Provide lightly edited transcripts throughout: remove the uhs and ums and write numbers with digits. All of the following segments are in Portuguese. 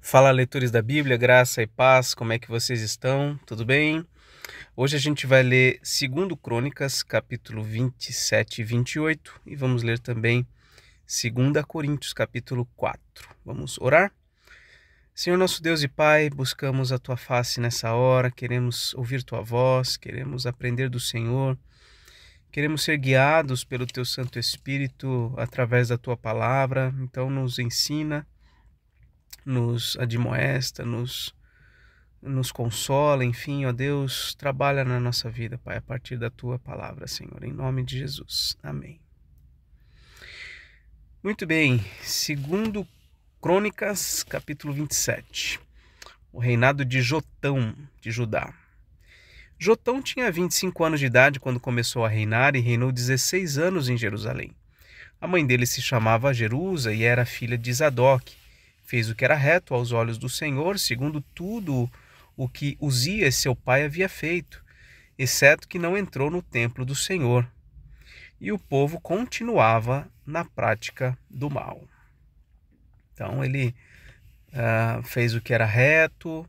Fala, leitores da Bíblia, graça e paz, como é que vocês estão? Tudo bem? Hoje a gente vai ler 2 capítulo 27 e 28, e vamos ler também 2 capítulo 4. Vamos orar? Senhor nosso Deus e Pai, buscamos a Tua face nessa hora, queremos ouvir Tua voz, queremos aprender do Senhor, queremos ser guiados pelo Teu Santo Espírito através da Tua palavra, então nos ensina, nos admoesta, nos consola, enfim, ó Deus, trabalha na nossa vida, Pai, a partir da Tua palavra, Senhor, em nome de Jesus. Amém. Muito bem, 2 capítulo 27, o reinado de Jotão, de Judá. Jotão tinha 25 anos de idade quando começou a reinar e reinou 16 anos em Jerusalém. A mãe dele se chamava Jerusa e era filha de Zadok. Fez o que era reto aos olhos do Senhor, segundo tudo o que Uzias, seu pai, havia feito, exceto que não entrou no templo do Senhor. E o povo continuava na prática do mal. Então ele fez o que era reto,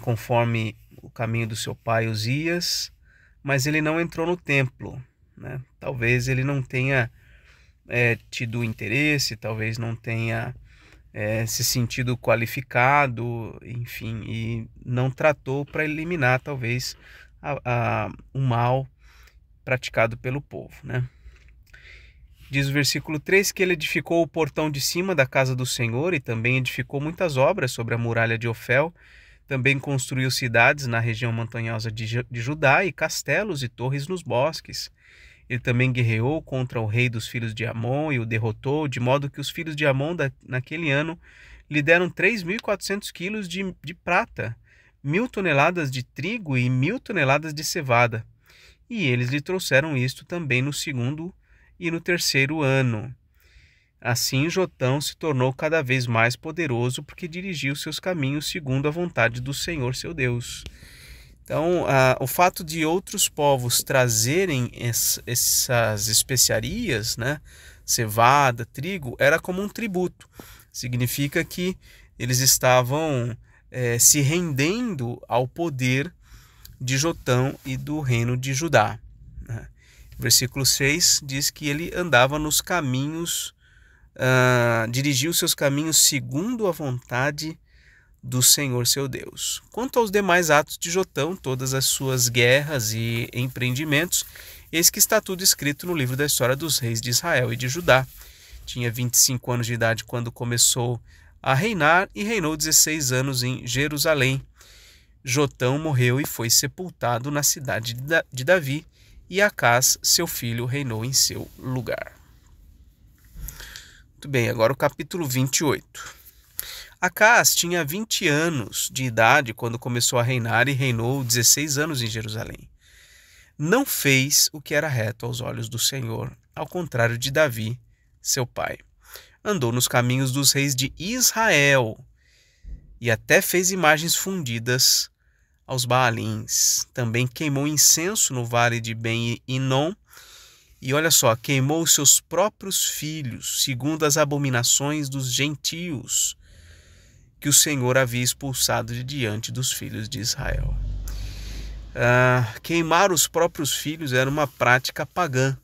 conforme o caminho do seu pai Uzias, mas ele não entrou no templo, né? Talvez ele não tenha tido interesse, talvez não tenha se sentido qualificado, enfim, e não tratou para eliminar talvez o mal praticado pelo povo, né? Diz o versículo 3 que ele edificou o portão de cima da casa do Senhor e também edificou muitas obras sobre a muralha de Ofel. Também construiu cidades na região montanhosa de Judá e castelos e torres nos bosques. Ele também guerreou contra o rei dos filhos de Amon e o derrotou, de modo que os filhos de Amon naquele ano lhe deram 3.400 quilos de prata, 1.000 toneladas de trigo e 1.000 toneladas de cevada. E eles lhe trouxeram isto também no segundo e no terceiro ano. Assim Jotão se tornou cada vez mais poderoso porque dirigiu seus caminhos segundo a vontade do Senhor seu Deus. Então, o fato de outros povos trazerem essas especiarias, né, cevada, trigo, era como um tributo. Significa que eles estavam se rendendo ao poder de Jotão e do reino de Judá, né? Versículo 6 diz que ele andava nos caminhos, dirigiu seus caminhos segundo a vontade do Senhor seu Deus. Quanto aos demais atos de Jotão, todas as suas guerras e empreendimentos, eis que está tudo escrito no livro da história dos reis de Israel e de Judá. Tinha 25 anos de idade quando começou a reinar e reinou 16 anos em Jerusalém. Jotão morreu e foi sepultado na cidade de Davi, e Acás, seu filho, reinou em seu lugar. Muito bem, agora o capítulo 28. Acás tinha 20 anos de idade quando começou a reinar e reinou 16 anos em Jerusalém. Não fez o que era reto aos olhos do Senhor, ao contrário de Davi, seu pai. Andou nos caminhos dos reis de Israel e até fez imagens fundidas aos Baalins. Também queimou incenso no vale de Ben-Hinom e, olha só, queimou os seus próprios filhos, segundo as abominações dos gentios que o Senhor havia expulsado de diante dos filhos de Israel. Queimar os próprios filhos era uma prática pagã.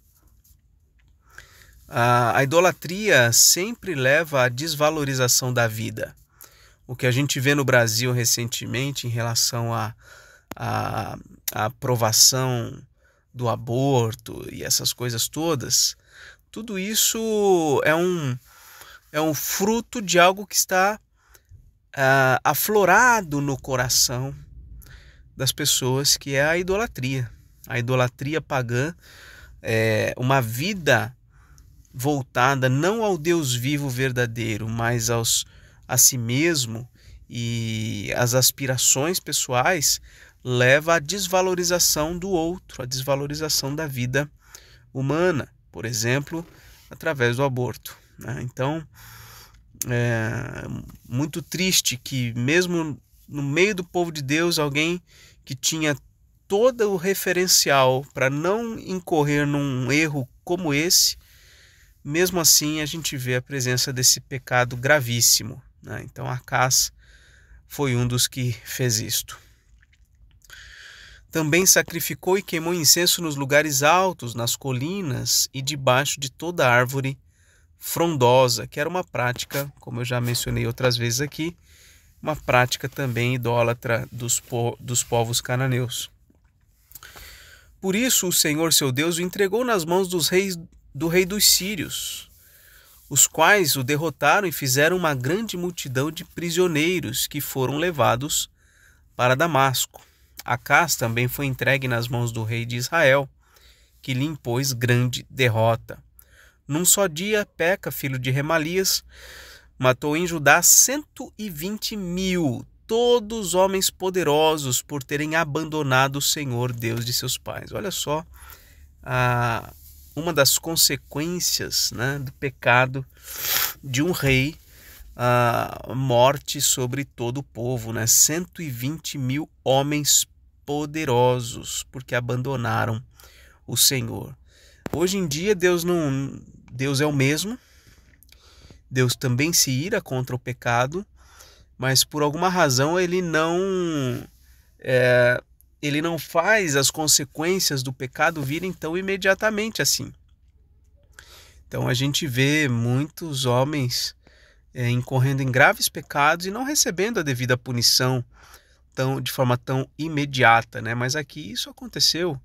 A idolatria sempre leva à desvalorização da vida. O que a gente vê no Brasil recentemente em relação à aprovação do aborto e essas coisas todas, tudo isso é um fruto de algo que está aflorado no coração das pessoas, que é a idolatria. A idolatria pagã é uma vida voltada não ao Deus vivo verdadeiro, mas a si mesmo, e as aspirações pessoais leva à desvalorização do outro, à desvalorização da vida humana, por exemplo, através do aborto, né? Então, é muito triste que mesmo no meio do povo de Deus, alguém que tinha todo o referencial para não incorrer num erro como esse, mesmo assim a gente vê a presença desse pecado gravíssimo, né? Então Acás foi um dos que fez isto. Também sacrificou e queimou incenso nos lugares altos, nas colinas e debaixo de toda árvore frondosa, que era uma prática, como eu já mencionei outras vezes aqui, uma prática também idólatra dos povos cananeus. Por isso o Senhor seu Deus o entregou nas mãos do rei dos sírios, os quais o derrotaram e fizeram uma grande multidão de prisioneiros que foram levados para Damasco. Acás também foi entregue nas mãos do rei de Israel, que lhe impôs grande derrota. Num só dia, Peca, filho de Remalias, matou em Judá 120.000, todos homens poderosos, por terem abandonado o Senhor, Deus de seus pais. Olha só, uma das consequências, né, do pecado de um rei, a morte sobre todo o povo, né? 120.000 homens poderosos, porque abandonaram o Senhor. Hoje em dia Deus é o mesmo. Deus também se ira contra o pecado, mas por alguma razão ele não faz as consequências do pecado virem tão imediatamente assim. Então a gente vê muitos homens incorrendo em graves pecados e não recebendo a devida punição de forma tão imediata, né? Mas aqui isso aconteceu.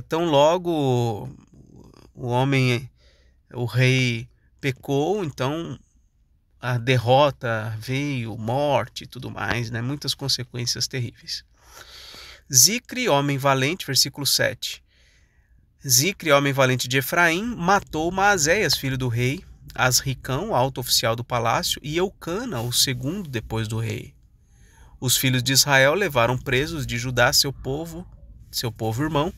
Tão logo o rei pecou, então a derrota veio, morte e tudo mais, né? Muitas consequências terríveis. Zicre, homem valente, versículo 7. Zicre, homem valente de Efraim, matou Maazéias, filho do rei, Asricão, alto oficial do palácio, e Eucana, o segundo depois do rei. Os filhos de Israel levaram presos de Judá, seu povo irmão,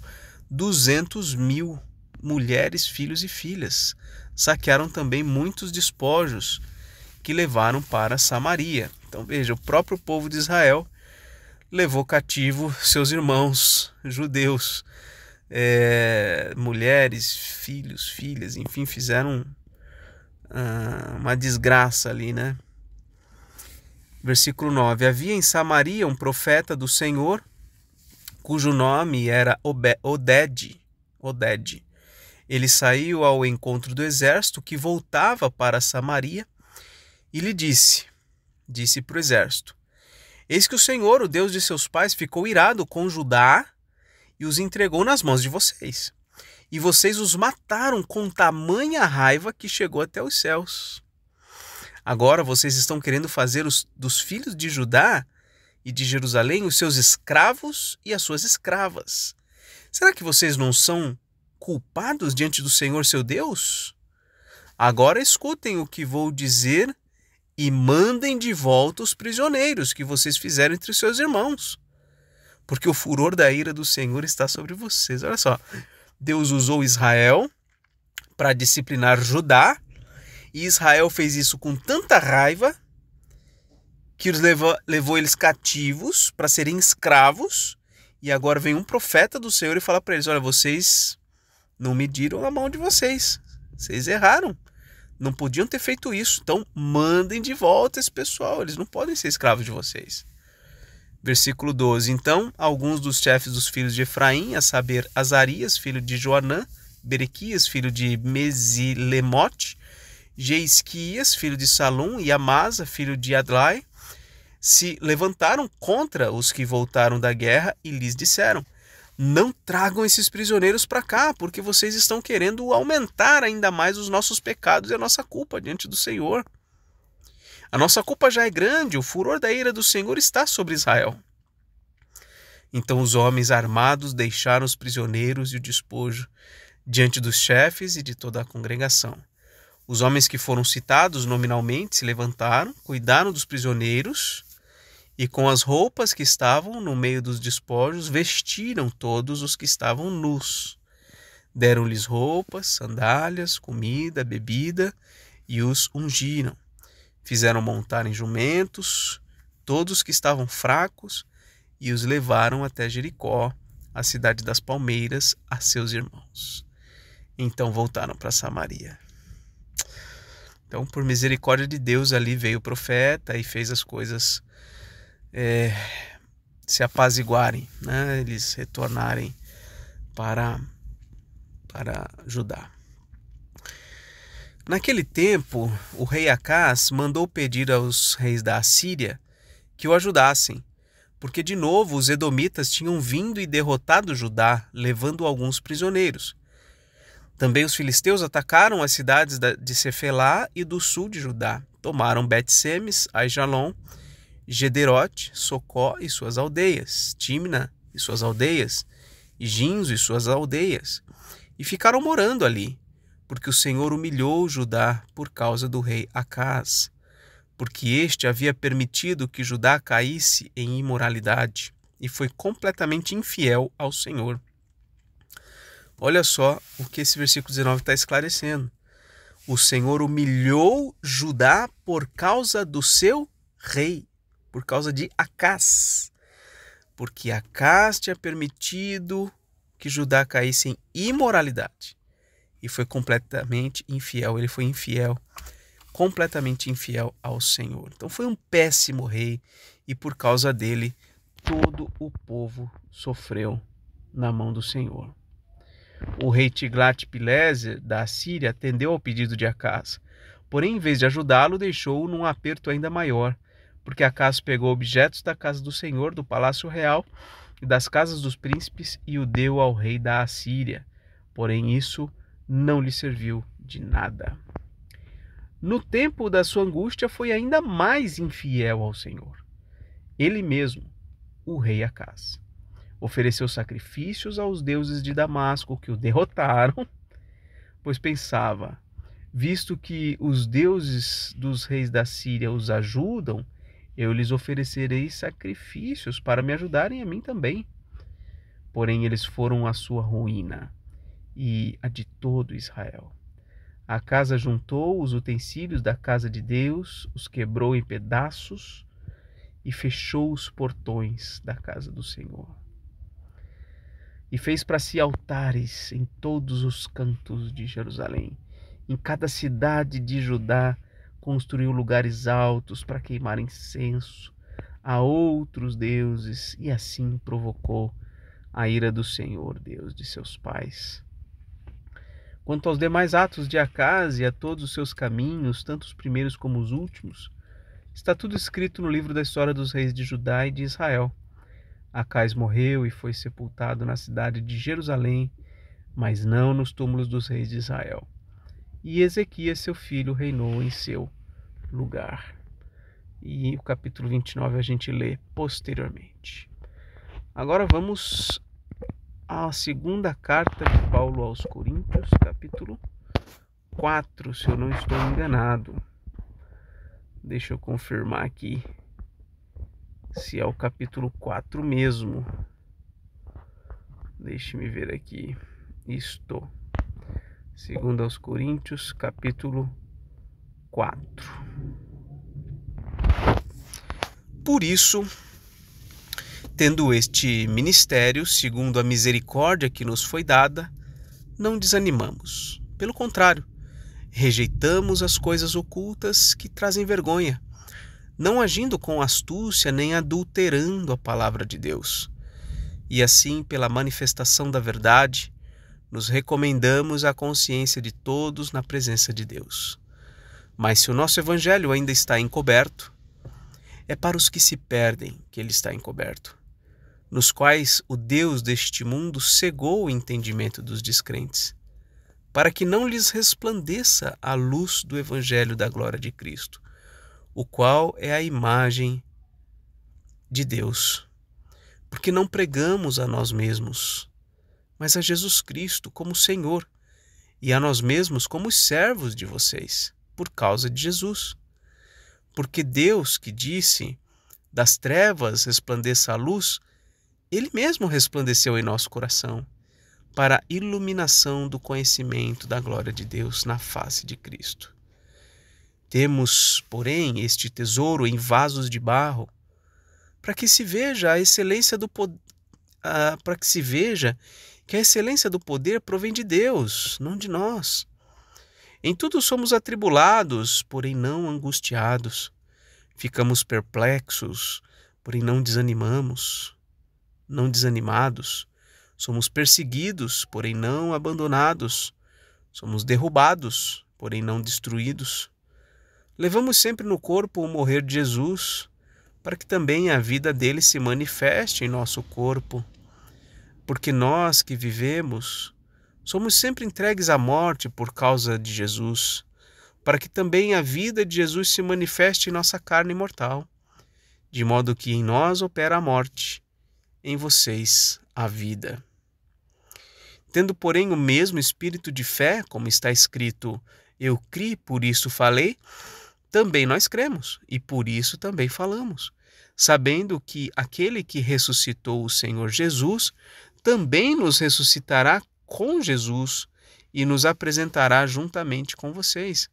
200.000 mulheres, filhos e filhas. Saquearam também muitos despojos que levaram para Samaria. Então veja, o próprio povo de Israel levou cativo seus irmãos judeus, mulheres, filhos, filhas, enfim, fizeram uma desgraça ali, né? Versículo 9. Havia em Samaria um profeta do Senhor, cujo nome era Oded. Ele saiu ao encontro do exército que voltava para Samaria e lhe disse para o exército: eis que o Senhor, o Deus de seus pais, ficou irado com Judá e os entregou nas mãos de vocês. E vocês os mataram com tamanha raiva que chegou até os céus. Agora vocês estão querendo fazer dos filhos de Judá e de Jerusalém os seus escravos e as suas escravas. Será que vocês não são culpados diante do Senhor seu Deus? Agora escutem o que vou dizer e mandem de volta os prisioneiros que vocês fizeram entre os seus irmãos, porque o furor da ira do Senhor está sobre vocês. Olha só, Deus usou Israel para disciplinar Judá, e Israel fez isso com tanta raiva que levou eles cativos para serem escravos, e agora vem um profeta do Senhor e fala para eles: olha, vocês não mediram a mão de vocês, vocês erraram, não podiam ter feito isso, então mandem de volta esse pessoal, eles não podem ser escravos de vocês. Versículo 12. Então alguns dos chefes dos filhos de Efraim, a saber, Azarias, filho de Joanã, Berequias, filho de Mesilemote, Jeisquias, filho de Salum, e Amasa, filho de Adlai, se levantaram contra os que voltaram da guerra e lhes disseram: não tragam esses prisioneiros para cá, porque vocês estão querendo aumentar ainda mais os nossos pecados e a nossa culpa diante do Senhor. A nossa culpa já é grande, o furor da ira do Senhor está sobre Israel. Então os homens armados deixaram os prisioneiros e o despojo diante dos chefes e de toda a congregação. Os homens que foram citados nominalmente se levantaram, cuidaram dos prisioneiros e com as roupas que estavam no meio dos despojos vestiram todos os que estavam nus. Deram-lhes roupas, sandálias, comida, bebida e os ungiram. Fizeram montar em jumentos todos que estavam fracos e os levaram até Jericó, a cidade das palmeiras, a seus irmãos. Então voltaram para Samaria. Então, por misericórdia de Deus, ali veio o profeta e fez as coisas se apaziguarem, né? Eles retornarem para Judá. Naquele tempo, o rei Acaz mandou pedir aos reis da Assíria que o ajudassem, porque de novo os edomitas tinham vindo e derrotado Judá, levando alguns prisioneiros. Também os filisteus atacaram as cidades de Cefelá e do sul de Judá. Tomaram Bet-Semes, Aijalon, Gederote, Socó e suas aldeias, Timna e suas aldeias, e Ginzo e suas aldeias, e ficaram morando ali, porque o Senhor humilhou Judá por causa do rei Acaz, porque este havia permitido que Judá caísse em imoralidade e foi completamente infiel ao Senhor. Olha só o que esse versículo 19 está esclarecendo. O Senhor humilhou Judá por causa do seu rei, por causa de Acaz, porque Acaz tinha permitido que Judá caísse em imoralidade e foi completamente infiel. Ele foi infiel, completamente infiel ao Senhor. Então foi um péssimo rei e por causa dele todo o povo sofreu na mão do Senhor. O rei Tiglat-Pileser da Assíria atendeu ao pedido de Acaz, porém, em vez de ajudá-lo, deixou-o num aperto ainda maior, porque Acaz pegou objetos da casa do Senhor, do palácio real e das casas dos príncipes e o deu ao rei da Assíria. Porém, isso não lhe serviu de nada. No tempo da sua angústia, foi ainda mais infiel ao Senhor. Ele mesmo, o rei Acaz, ofereceu sacrifícios aos deuses de Damasco, que o derrotaram, pois pensava, visto que os deuses dos reis da Síria os ajudam, eu lhes oferecerei sacrifícios para me ajudarem a mim também. Porém, eles foram a sua ruína e a de todo Israel. A casa juntou os utensílios da casa de Deus, os quebrou em pedaços e fechou os portões da casa do Senhor. E fez para si altares em todos os cantos de Jerusalém. Em cada cidade de Judá construiu lugares altos para queimar incenso a outros deuses e assim provocou a ira do Senhor, Deus de seus pais. Quanto aos demais atos de Acaz e a todos os seus caminhos, tanto os primeiros como os últimos, está tudo escrito no livro da história dos reis de Judá e de Israel. Acaz morreu e foi sepultado na cidade de Jerusalém, mas não nos túmulos dos reis de Israel. E Ezequias, seu filho, reinou em seu lugar. E o capítulo 29 a gente lê posteriormente. Agora vamos à segunda carta de Paulo aos Coríntios, capítulo 4, se eu não estou enganado. Deixa eu confirmar aqui se é o capítulo 4 mesmo. Deixe-me ver aqui. Isto. Segundo aos Coríntios, capítulo 4. Por isso, tendo este ministério, segundo a misericórdia que nos foi dada, não desanimamos. Pelo contrário, rejeitamos as coisas ocultas que trazem vergonha, não agindo com astúcia nem adulterando a palavra de Deus. E assim, pela manifestação da verdade, nos recomendamos à consciência de todos na presença de Deus. Mas se o nosso evangelho ainda está encoberto, é para os que se perdem que ele está encoberto, nos quais o Deus deste mundo cegou o entendimento dos descrentes, para que não lhes resplandeça a luz do evangelho da glória de Cristo, o qual é a imagem de Deus. Porque não pregamos a nós mesmos, mas a Jesus Cristo como Senhor, e a nós mesmos como os servos de vocês, por causa de Jesus. Porque Deus, que disse, das trevas resplandeça a luz, Ele mesmo resplandeceu em nosso coração, para a iluminação do conhecimento da glória de Deus na face de Cristo. Temos, porém, este tesouro em vasos de barro, para que se veja a excelência do para que se veja que a excelência do poder provém de Deus, não de nós. Em tudo somos atribulados, porém não angustiados. Ficamos perplexos, porém não desanimados. Somos perseguidos, porém não abandonados. Somos derrubados, porém não destruídos. Levamos sempre no corpo o morrer de Jesus, para que também a vida dele se manifeste em nosso corpo. Porque nós que vivemos, somos sempre entregues à morte por causa de Jesus, para que também a vida de Jesus se manifeste em nossa carne mortal, de modo que em nós opera a morte, em vocês a vida. Tendo, porém, o mesmo espírito de fé, como está escrito, eu criei, por isso falei, também nós cremos, e por isso também falamos, sabendo que aquele que ressuscitou o Senhor Jesus também nos ressuscitará com Jesus e nos apresentará juntamente com vocês.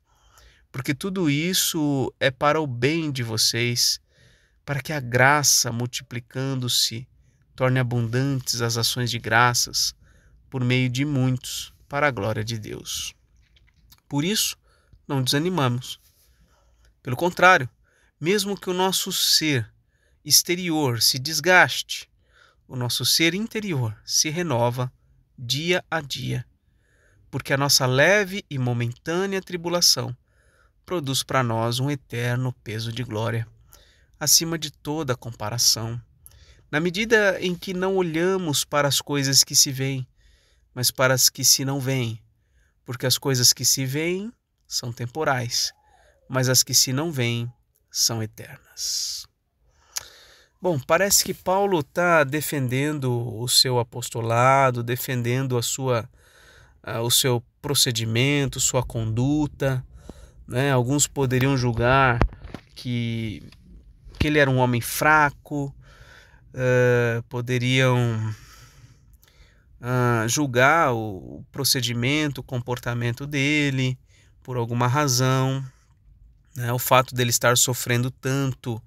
Porque tudo isso é para o bem de vocês, para que a graça, multiplicando-se, torne abundantes as ações de graças por meio de muitos, para a glória de Deus. Por isso, não desanimamos. Pelo contrário, mesmo que o nosso ser exterior se desgaste, o nosso ser interior se renova dia a dia, porque a nossa leve e momentânea tribulação produz para nós um eterno peso de glória, acima de toda comparação, na medida em que não olhamos para as coisas que se veem, mas para as que se não veem, porque as coisas que se veem são temporais, mas as que se não veem são eternas. Bom, parece que Paulo está defendendo o seu apostolado, defendendo o seu procedimento, sua conduta, né? Alguns poderiam julgar que ele era um homem fraco, poderiam julgar o procedimento, o comportamento dele por alguma razão, né? O fato dele estar sofrendo tanto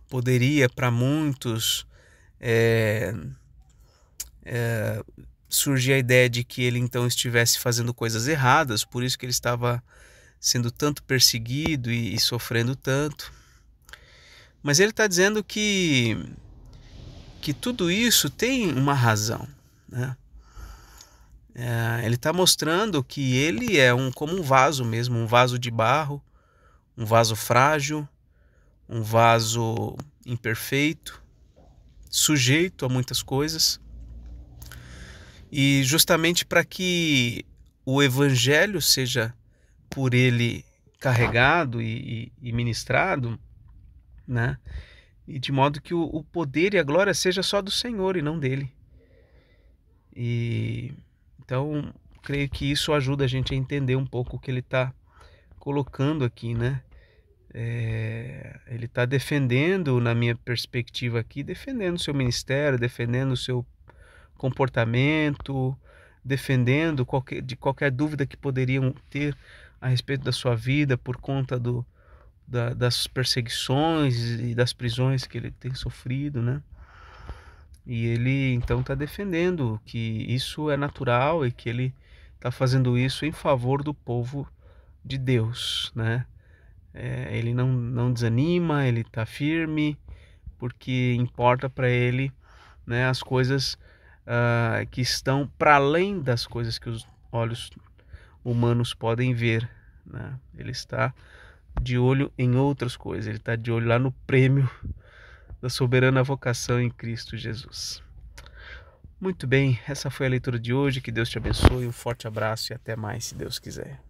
poderia para muitos surgir a ideia de que ele então estivesse fazendo coisas erradas, por isso que ele estava sendo tanto perseguido e sofrendo tanto. Mas ele está dizendo que tudo isso tem uma razão, né? Ele está mostrando que ele é como um vaso mesmo, um vaso de barro, um vaso frágil, um vaso imperfeito, sujeito a muitas coisas. E justamente para que o evangelho seja por ele carregado e ministrado, né? E de modo que o poder e a glória seja só do Senhor e não dele. E então, creio que isso ajuda a gente a entender um pouco o que ele está colocando aqui, né? Ele está defendendo, na minha perspectiva aqui, defendendo o seu ministério, defendendo o seu comportamento, defendendo qualquer dúvida que poderiam ter a respeito da sua vida por conta das perseguições e das prisões que ele tem sofrido, né? E ele então está defendendo que isso é natural e que ele está fazendo isso em favor do povo de Deus, né? Ele não desanima, ele está firme, porque importa para ele, né, as coisas que estão para além das coisas que os olhos humanos podem ver, né? Ele está de olho em outras coisas, ele está de olho lá no prêmio da soberana vocação em Cristo Jesus. Muito bem, essa foi a leitura de hoje, que Deus te abençoe, um forte abraço e até mais, se Deus quiser.